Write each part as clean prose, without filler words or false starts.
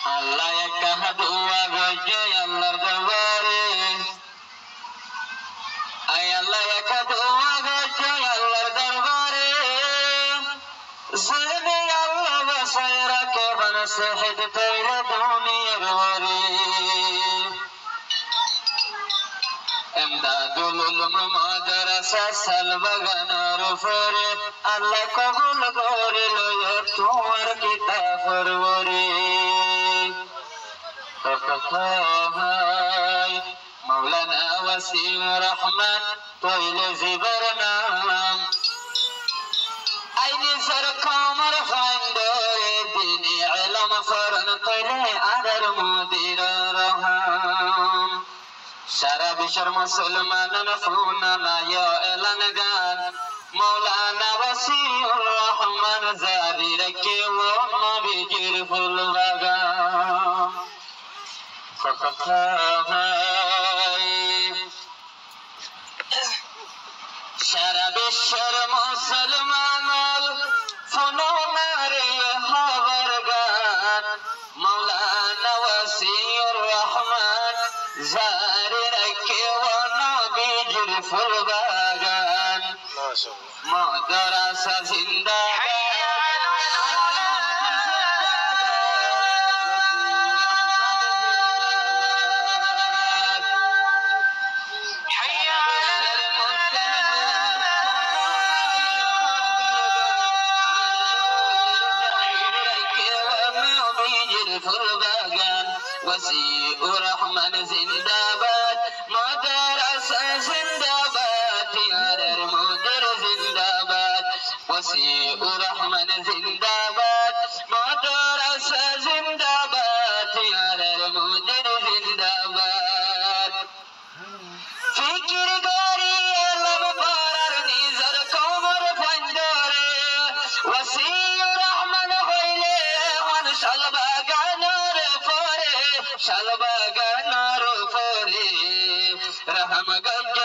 আল্লাহ একা দোয়া গজে আল্লাহর দরবারে আয় আল্লাহ একা দোয়া গজে আল্লাহর দরবারে যদি আল্লাহ বাসায় রাখে বানসে হেদ তৈরে দুনিয়ার বারে এমদাদুল উলুম মাদ্রাসা সালবাগানের উপরে আল্লাহ কবুল করে লয় তোমার কিতাবের বরে مولانا وسيم رحمن طويل زبر نام عيني سر قمر فاندور ديني علم فرن طويل عدر مدير رحام সারা বিশ্বের মুসলমান ফুনানা ইয়া এলান গান মাওলানা ওয়াসিউর রহমান জারি রাখে ও নবীজির ফুল বাগান সারা বিশ্বের মুসলমান ফুনানার খবর গান মাওলানা ওয়াসিউর রহমান জারি রাখে ও নবীজির ফুল বাগান মাদ্রাসা জিন্দাবাদ وسيء رحمن زنداباد مدرسة زنداباد يا المدير زنداباد وسيء رحمن زنداباد مدرسة زنداباد يا المدير زنداباد فكر غاري علم قرار نظر قمر فندوري وسيء رحمن هيله ونشالباغانور শালবাগানার উপরে রহম গজ্জ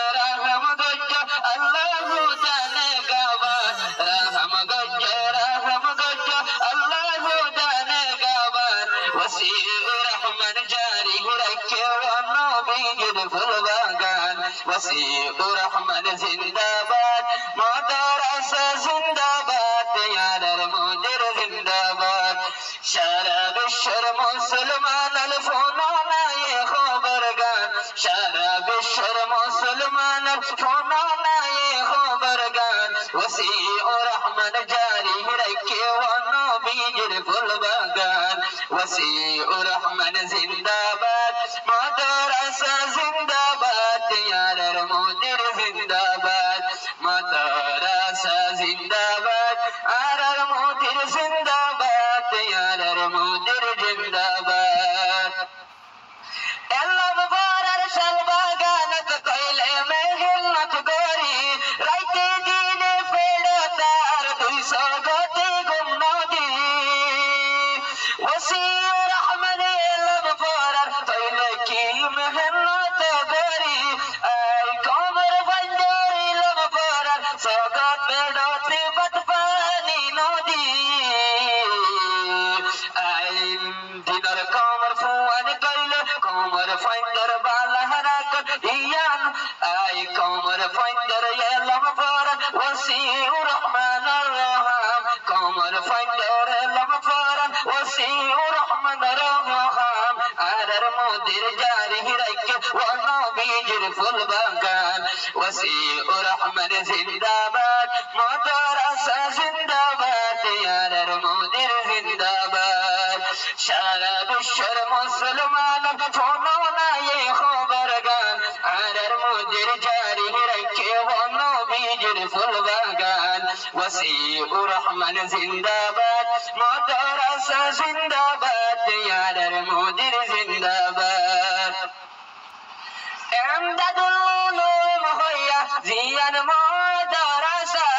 আল্লাহু জানে গাবান রহম গজ্জ আল্লাহু জানে গাবান ওয়াসিউর রহমান জারি রাখে নবীজির ফুল বাগান ওয়াসিউর রহমান জিন্দাবাদ মাদ্রাসা জিন্দাবাদ ইয়ার মুদির জিন্দাবাদ সারা বিশ্বের মুসলমান ফুনানায় খবর গান সারা বিশ্বের মুসলমান ফুনানায় খবর গান ওয়াসিউর রহমান জারি রাখে নবীজির ফুল বাগান ওয়াসিউর রহমান জিন্দাবাদ মাদ্রাসা জিন্দাবাদ ইয়ার মুদির জিন্দাবাদ মাদ্রাসা জিন্দাবাদ আর মুদির জিন্দাবাদ ইয়ার মুদির জিন্দাবাদ আল্লাহ বাবার শালবাগানত কইলে মেহনত গরি রাইতে দিনে ফেড়ো তার 200 গতি গুম নদী ওয়াসিউর রহমান আল্লাহ বাবার কইলে কি মেহনত গরি আই কমর বন্দরি লব বাবার সগত ফেড়োতে বদপানি নদী আই দিনর কমর ফুয়ান কইলে কমর ফাইন্দার বালাহারা কর ইয়ান আই কমর ফাইন্দার এলম পর ওয়াসিউর রহমান রহম কমর ফাইন্দার এলম পর ওয়াসিউর রহমান রহম আর মুদির জারি রাখে ও নবীজির ফুল বাগান ওয়াসিউর রহমান জিন্দাবাদ মাদ্রাসা জিন্দাবাদ ইয়ার মুদির জিন্দাবাদ সারা বিশ্বের মুসলমান ফুনানায় খবর গান আর মুদির জারি রাখে ও নবীজির ফুল বাগান ওয়াসিউর রহমান জিন্দাবাদ মাদ্রাসা জিন্দাবাদ ইয়ার মুদির জিন্দাবাদ এমদাদুল উলুম হইয়া জিয়ান মাদ্রাসা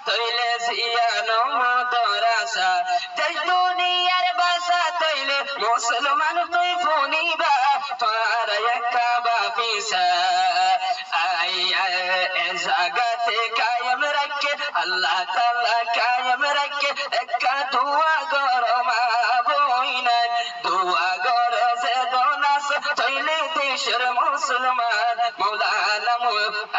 তৈলে জিয়ান মাদ্রাসা দেশ দুনিয়ার বাসা তৈলে মুসলমান তুই ফুনিবা তোর একা বাপিসা আই জাগাতে কায়েম রাখে আল্লাহ তাআলা কায়েম রাখে একা দুয়া গরমা বইনা দুয়া মৌলানা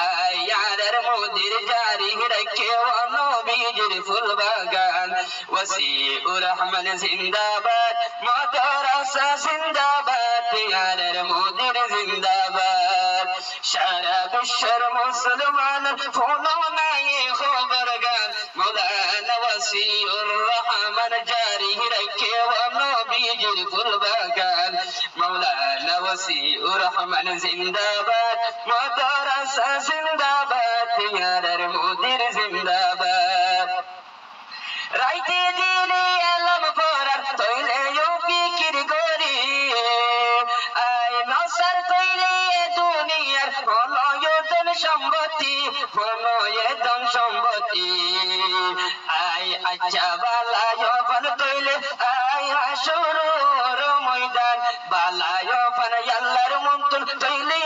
আয়ারের মোদির জারি রেখে ও নবীজির ফুল বাগান ওয়াসিউর রহমান জিন্দাবাদ মাদ্রাসা জিন্দাবাদ ইয়ারের মোদির জিন্দাবাদ সারা বিশ্বের মুসলমান ফুলো নাই খবর গান মৌলানা ওয়াসিউর রহমান জারি রেখে ও নবীজির ফুল বাগান মৌলানা ওয়াসিউর রহমান জিন্দাবাদ মাদ্রাসা জিন্দাবাদ ইয়ারের মোদির জিন্দাবাদ রাইতে দিনে এলাম পড়ার তৈলে ফিকির করি আই নসার তৈলে দুনিয়ার হলয়তন সম্পত্তি হলয়তন সম্পত্তি আই আচ্ছা বালায় ফল তৈলে আই হাসুরুর ময়দান বালায় ফল আল্লাহর মন্তন তৈলে